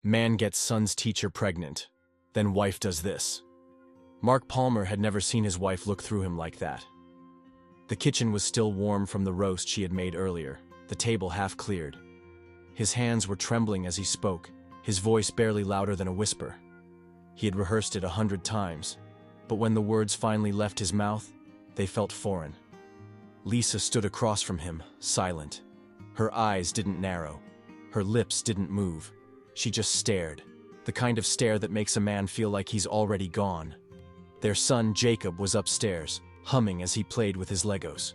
Man gets son's teacher pregnant. Then wife does this. Mark Palmer had never seen his wife look through him like that. The kitchen was still warm from the roast she had made earlier, the table half cleared. His hands were trembling as he spoke, his voice barely louder than a whisper. He had rehearsed it 100 times, but when the words finally left his mouth, they felt foreign. Lisa stood across from him, silent. Her eyes didn't narrow. Her lips didn't move. She just stared, the kind of stare that makes a man feel like he's already gone. Their son, Jacob, was upstairs, humming as he played with his Legos.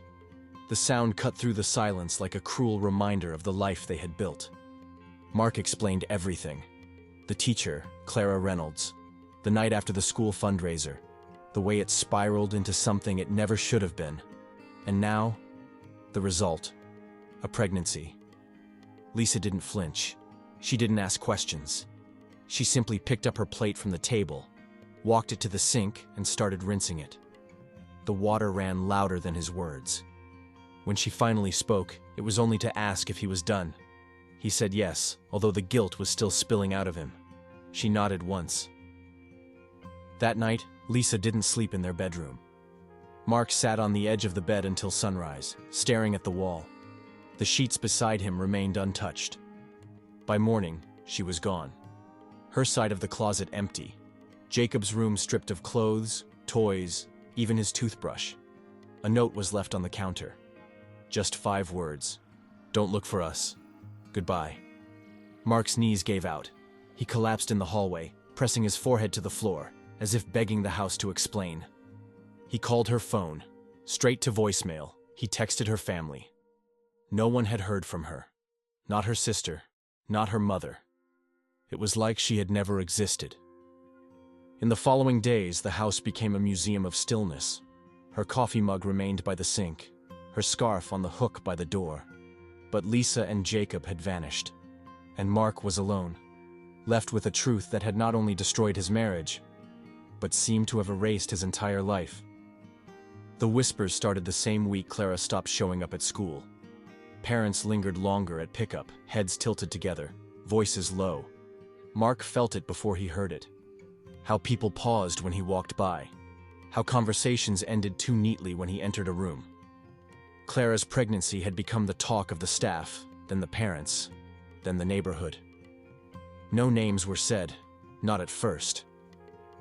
The sound cut through the silence like a cruel reminder of the life they had built. Mark explained everything. The teacher, Clara Reynolds. The night after the school fundraiser. The way it spiraled into something it never should have been. And now, the result. A pregnancy. Lisa didn't flinch. She didn't ask questions. She simply picked up her plate from the table, walked it to the sink, and started rinsing it. The water ran louder than his words. When she finally spoke, it was only to ask if he was done. He said yes, although the guilt was still spilling out of him. She nodded once. That night, Lisa didn't sleep in their bedroom. Mark sat on the edge of the bed until sunrise, staring at the wall. The sheets beside him remained untouched. By morning, she was gone. Her side of the closet empty. Jacob's room stripped of clothes, toys, even his toothbrush. A note was left on the counter. Just 5 words. Don't look for us. Goodbye. Mark's knees gave out. He collapsed in the hallway, pressing his forehead to the floor, as if begging the house to explain. He called her phone. Straight to voicemail, he texted her family. No one had heard from her. Not her sister, not her mother. It was like she had never existed. In the following days, the house became a museum of stillness. Her coffee mug remained by the sink, her scarf on the hook by the door. But Lisa and Jacob had vanished, and Mark was alone, left with a truth that had not only destroyed his marriage, but seemed to have erased his entire life. The whispers started the same week Clara stopped showing up at school. Parents lingered longer at pickup, heads tilted together, voices low. Mark felt it before he heard it. How people paused when he walked by. How conversations ended too neatly when he entered a room. Clara's pregnancy had become the talk of the staff, then the parents, then the neighborhood. No names were said, not at first.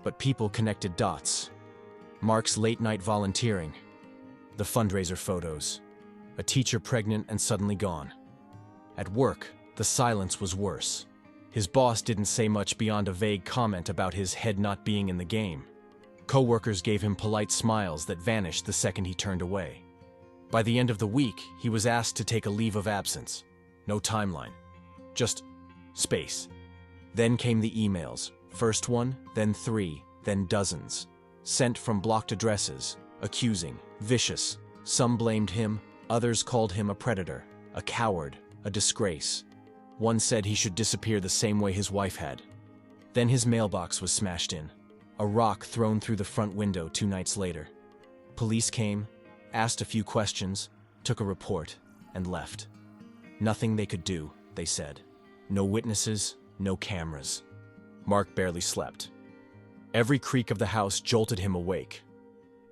But people connected dots. Mark's late-night volunteering, the fundraiser photos, a teacher pregnant and suddenly gone. At work, the silence was worse. His boss didn't say much beyond a vague comment about his head not being in the game. Co-workers gave him polite smiles that vanished the second he turned away. By the end of the week, he was asked to take a leave of absence. No timeline. Just space. Then came the emails. First one, then 3, then dozens. Sent from blocked addresses, accusing, vicious. Some blamed him, others called him a predator, a coward, a disgrace. One said he should disappear the same way his wife had. Then his mailbox was smashed in. A rock thrown through the front window 2 nights later. Police came, asked a few questions, took a report, and left. Nothing they could do, they said. No witnesses, no cameras. Mark barely slept. Every creak of the house jolted him awake.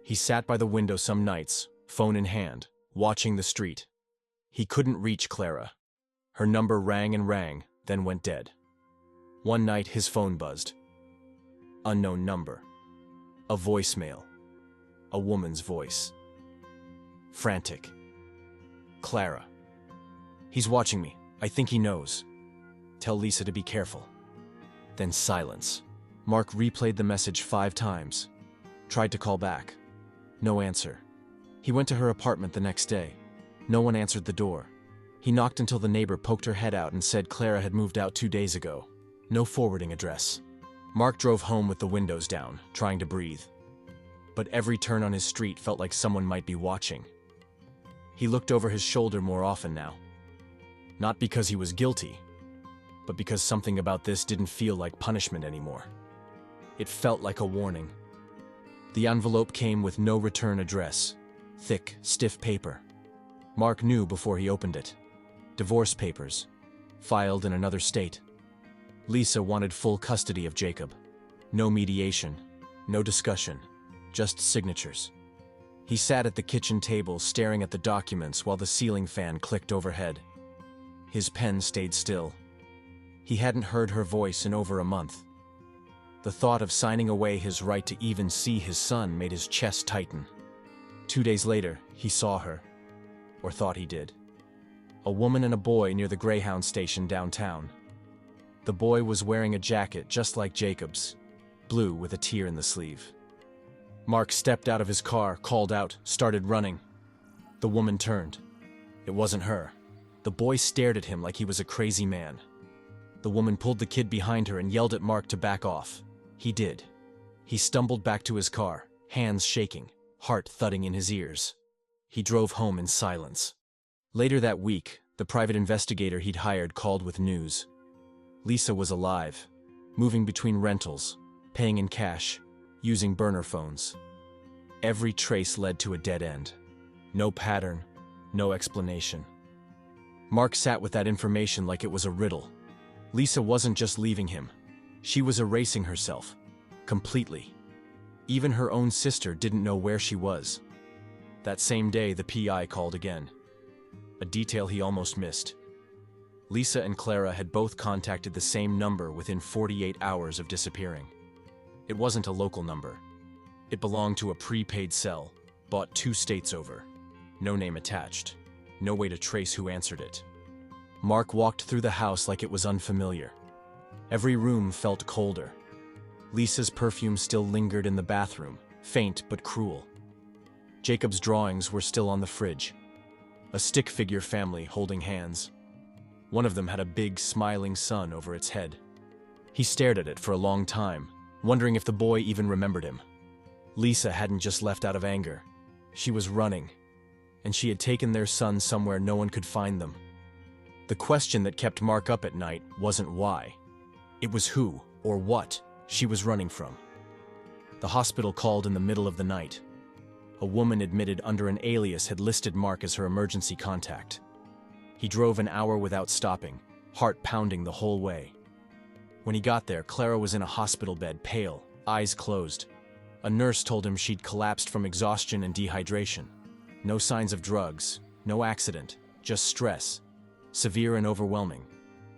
He sat by the window some nights, phone in hand, watching the street. He couldn't reach Clara. Her number rang and rang, then went dead. One night his phone buzzed. Unknown number. A voicemail. A woman's voice. Frantic. Clara. He's watching me. I think he knows. Tell Lisa to be careful. Then silence. Mark replayed the message 5 times. Tried to call back. No answer. He went to her apartment the next day. No one answered the door. He knocked until the neighbor poked her head out and said Clara had moved out 2 days ago. No forwarding address. Mark drove home with the windows down, trying to breathe. But every turn on his street felt like someone might be watching. He looked over his shoulder more often now. Not because he was guilty, but because something about this didn't feel like punishment anymore. It felt like a warning. The envelope came with no return address. Thick, stiff paper. Mark knew before he opened it. Divorce papers. Filed in another state. Lisa wanted full custody of Jacob. No mediation, no discussion, just signatures. He sat at the kitchen table staring at the documents while the ceiling fan clicked overhead. His pen stayed still. He hadn't heard her voice in over a month. The thought of signing away his right to even see his son made his chest tighten. 2 days later, he saw her. Or thought he did. A woman and a boy near the Greyhound station downtown. The boy was wearing a jacket just like Jacob's, blue with a tear in the sleeve. Mark stepped out of his car, called out, started running. The woman turned. It wasn't her. The boy stared at him like he was a crazy man. The woman pulled the kid behind her and yelled at Mark to back off. He did. He stumbled back to his car, hands shaking, heart thudding in his ears. He drove home in silence. Later that week, the private investigator he'd hired called with news. Lisa was alive, moving between rentals, paying in cash, using burner phones. Every trace led to a dead end. No pattern, no explanation. Mark sat with that information like it was a riddle. Lisa wasn't just leaving him. She was erasing herself. Completely. Even her own sister didn't know where she was. That same day, the PI called again. A detail he almost missed. Lisa and Clara had both contacted the same number within 48 hours of disappearing. It wasn't a local number. It belonged to a prepaid cell, bought 2 states over. No name attached. No way to trace who answered it. Mark walked through the house like it was unfamiliar. Every room felt colder. Lisa's perfume still lingered in the bathroom, faint but cruel. Jacob's drawings were still on the fridge. A stick figure family holding hands. One of them had a big, smiling sun over its head. He stared at it for a long time, wondering if the boy even remembered him. Lisa hadn't just left out of anger. She was running, and she had taken their son somewhere no one could find them. The question that kept Mark up at night wasn't why. It was who, or what, she was running from. The hospital called in the middle of the night. A woman admitted under an alias had listed Mark as her emergency contact. He drove an hour without stopping, heart pounding the whole way. When he got there, Clara was in a hospital bed, pale, eyes closed. A nurse told him she'd collapsed from exhaustion and dehydration. No signs of drugs, no accident, just stress, severe and overwhelming.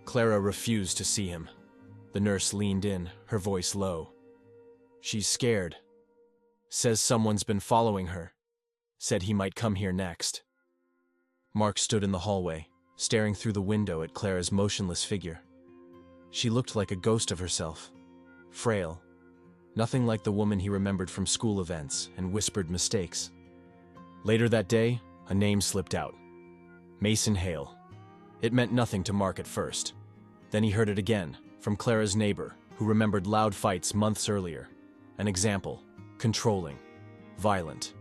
Clara refused to see him. The nurse leaned in, her voice low. She's scared. Says someone's been following her. Said he might come here next. Mark stood in the hallway, staring through the window at Clara's motionless figure. She looked like a ghost of herself, frail, nothing like the woman he remembered from school events and whispered mistakes. Later that day, a name slipped out. Mason Hale. It meant nothing to Mark at first. Then he heard it again, from Clara's neighbor, who remembered loud fights months earlier. An example, controlling, violent.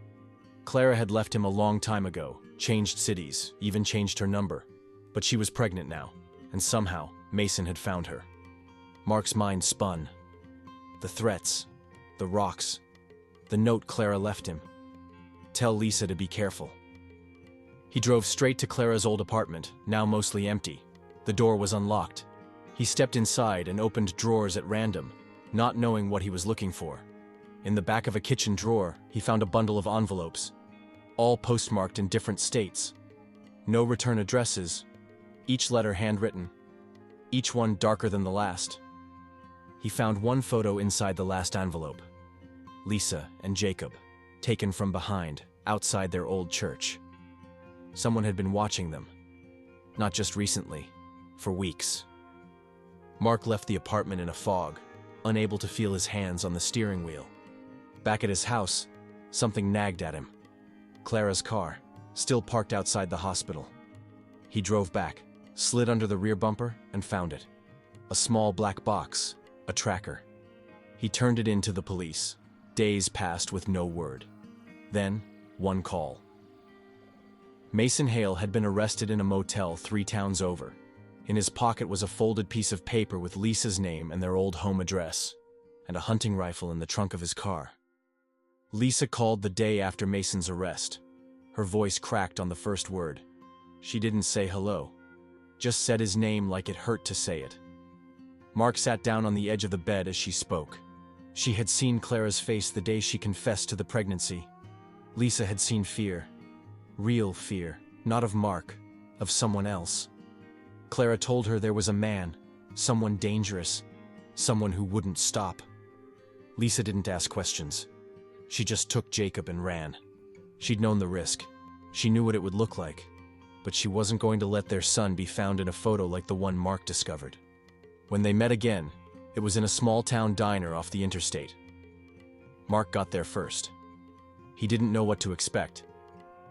Clara had left him a long time ago, changed cities, even changed her number. But she was pregnant now, and somehow, Mason had found her. Mark's mind spun. The threats, the rocks, the note Clara left him. Tell Lisa to be careful. He drove straight to Clara's old apartment, now mostly empty. The door was unlocked. He stepped inside and opened drawers at random, not knowing what he was looking for. In the back of a kitchen drawer, he found a bundle of envelopes, all postmarked in different states. No return addresses, each letter handwritten, each one darker than the last. He found one photo inside the last envelope. Lisa and Jacob, taken from behind, outside their old church. Someone had been watching them. Not just recently, for weeks. Mark left the apartment in a fog, unable to feel his hands on the steering wheel. Back at his house, something nagged at him. Clara's car, still parked outside the hospital. He drove back, slid under the rear bumper, and found it. A small black box, a tracker. He turned it in to the police. Days passed with no word. Then, one call. Mason Hale had been arrested in a motel 3 towns over. In his pocket was a folded piece of paper with Lisa's name and their old home address, and a hunting rifle in the trunk of his car. Lisa called the day after Mason's arrest. Her voice cracked on the first word. She didn't say hello, just said his name like it hurt to say it. Mark sat down on the edge of the bed as she spoke. She had seen Clara's face the day she confessed to the pregnancy. Lisa had seen fear. Real fear, not of Mark, of someone else. Clara told her there was a man, someone dangerous, someone who wouldn't stop. Lisa didn't ask questions. She just took Jacob and ran. She'd known the risk. She knew what it would look like. But she wasn't going to let their son be found in a photo like the one Mark discovered. When they met again, it was in a small-town diner off the interstate. Mark got there first. He didn't know what to expect.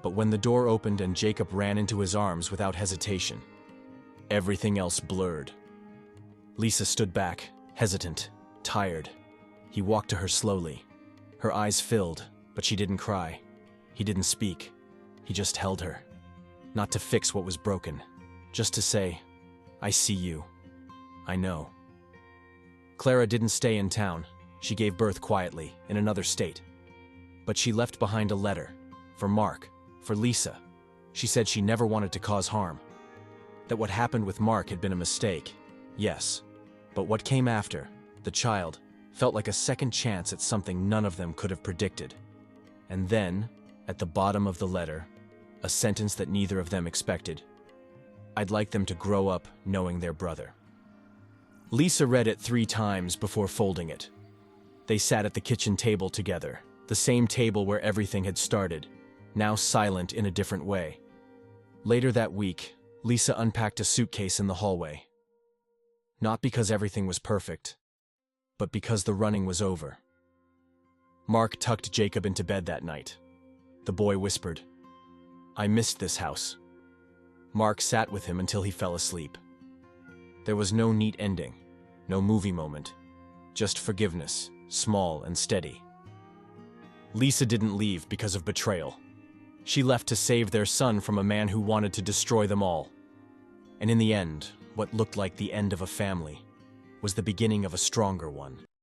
But when the door opened and Jacob ran into his arms without hesitation, everything else blurred. Lisa stood back, hesitant, tired. He walked to her slowly. Her eyes filled, but she didn't cry. He didn't speak. He just held her. Not to fix what was broken, just to say, "I see you. I know." Clara didn't stay in town. She gave birth quietly, in another state. But she left behind a letter. For Mark. For Lisa. She said she never wanted to cause harm. That what happened with Mark had been a mistake. Yes. But what came after, the child, felt like a second chance at something none of them could have predicted. And then, at the bottom of the letter, a sentence that neither of them expected. "I'd like them to grow up knowing their brother." Lisa read it 3 times before folding it. They sat at the kitchen table together, the same table where everything had started, now silent in a different way. Later that week, Lisa unpacked a suitcase in the hallway. Not because everything was perfect, but because the running was over. Mark tucked Jacob into bed that night. The boy whispered, "I missed this house." Mark sat with him until he fell asleep. There was no neat ending, no movie moment, just forgiveness, small and steady. Lisa didn't leave because of betrayal. She left to save their son from a man who wanted to destroy them all. And in the end, what looked like the end of a family was the beginning of a stronger one.